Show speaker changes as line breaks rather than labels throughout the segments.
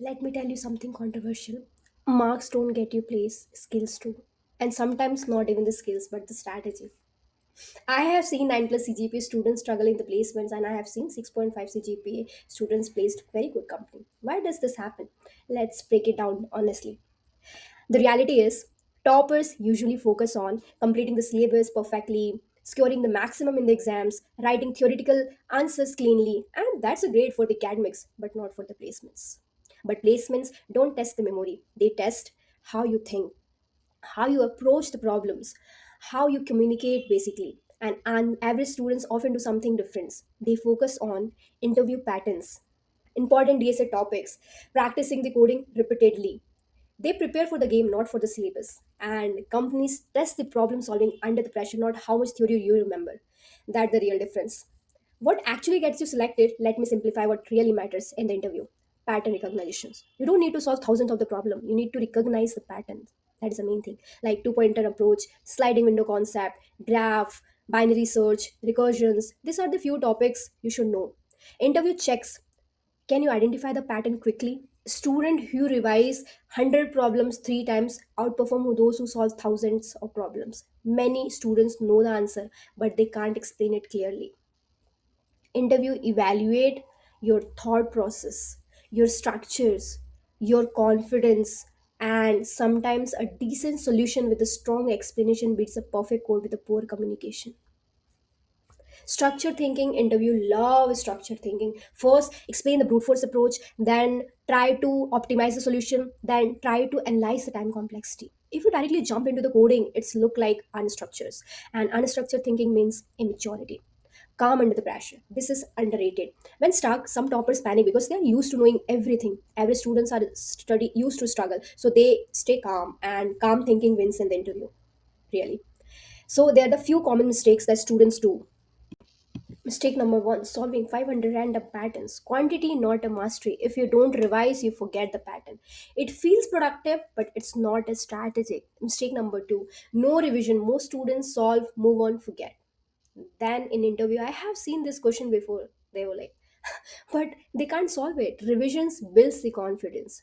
Let me tell you something controversial. Marks don't get you place, skills do. And sometimes not even the skills, but the strategy. I have seen 9 plus CGPA students struggle in the placements, and I have seen 6.5 CGPA students placed very good company. Why does this happen? Let's break it down honestly. The reality is, toppers usually focus on completing the syllabus perfectly, scoring the maximum in the exams, writing theoretical answers cleanly, and that's a great for the academics, but not for the placements. But placements don't test the memory, they test how you think, how you approach the problems, how you communicate basically. And average students often do something different. They focus on interview patterns, important DSA topics, practicing the coding repeatedly. They prepare for the game, not for the syllabus. And companies test the problem solving under the pressure, not how much theory you remember. That's the real difference. What actually gets you selected, let me simplify what really matters in the interview. Pattern recognitions. You don't need to solve thousands of the problem. You need to recognize the patterns. That is the main thing. Like two-pointer approach, sliding window concept, graph, binary search, recursions. These are the few topics you should know. Interview checks, can you identify the pattern quickly? Student who revise 100 problems 3 times outperform those who solve thousands of problems. Many students know the answer, but they can't explain it clearly. Interview evaluate your thought process, your structures, your confidence, and sometimes a decent solution with a strong explanation beats a perfect code with a poor communication. Structure thinking interview love structure thinking. First explain the brute force approach, then try to optimize the solution, then try to analyze the time complexity. If you directly jump into the coding, it's look like unstructures, and unstructured thinking means immaturity. Calm under the pressure, this is underrated. When stuck, some toppers panic because they are used to knowing everything. Average students are study used to struggle, so they stay calm, and calm thinking wins in the interview, really. So there are the few common mistakes that students do. Mistake number one, solving 500 random patterns. Quantity, not a mastery. If you don't revise, you forget the pattern. It feels productive, but it's not a strategic. Mistake number two, no revision. Most students solve, move on, forget. Then in interview, I have seen this question before. They were like, but they can't solve it. Revisions builds the confidence.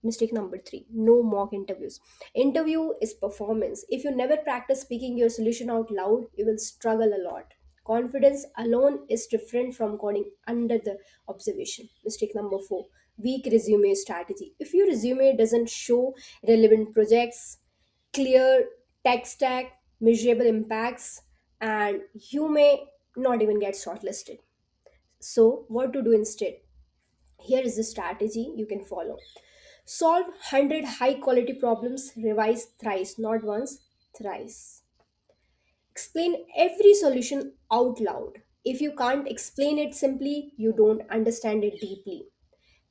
Mistake number three, no mock interviews. Interview is performance. If you never practice speaking your solution out loud, you will struggle a lot. Confidence alone is different from coding under the observation. Mistake number four, weak resume strategy. If your resume doesn't show relevant projects, clear tech stack, measurable impacts, and you may not even get shortlisted. So, what to do instead? Here is the strategy you can follow. Solve 100 high quality problems, revise thrice, not once, thrice. Explain every solution out loud. If you can't explain it simply, you don't understand it deeply.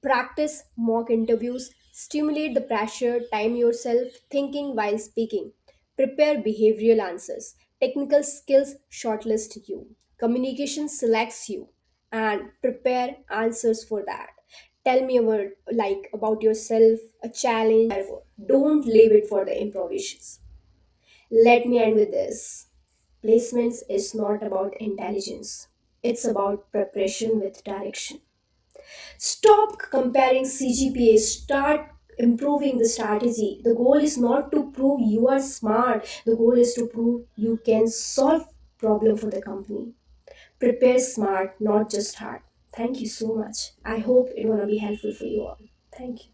Practice mock interviews, stimulate the pressure, time yourself, thinking while speaking. Prepare behavioral answers. Technical skills shortlist you. Communication selects you, and prepare answers for that. Tell me about yourself, a challenge. Don't leave it for the improvisations. Let me end with this. Placements is not about intelligence. It's about preparation with direction. Stop comparing CGPA. Start improving the strategy. The goal is not to prove you are smart. The goal is to prove you can solve problem for the company. Prepare smart, not just hard. Thank you so much. I hope it gonna be helpful for you all. Thank you.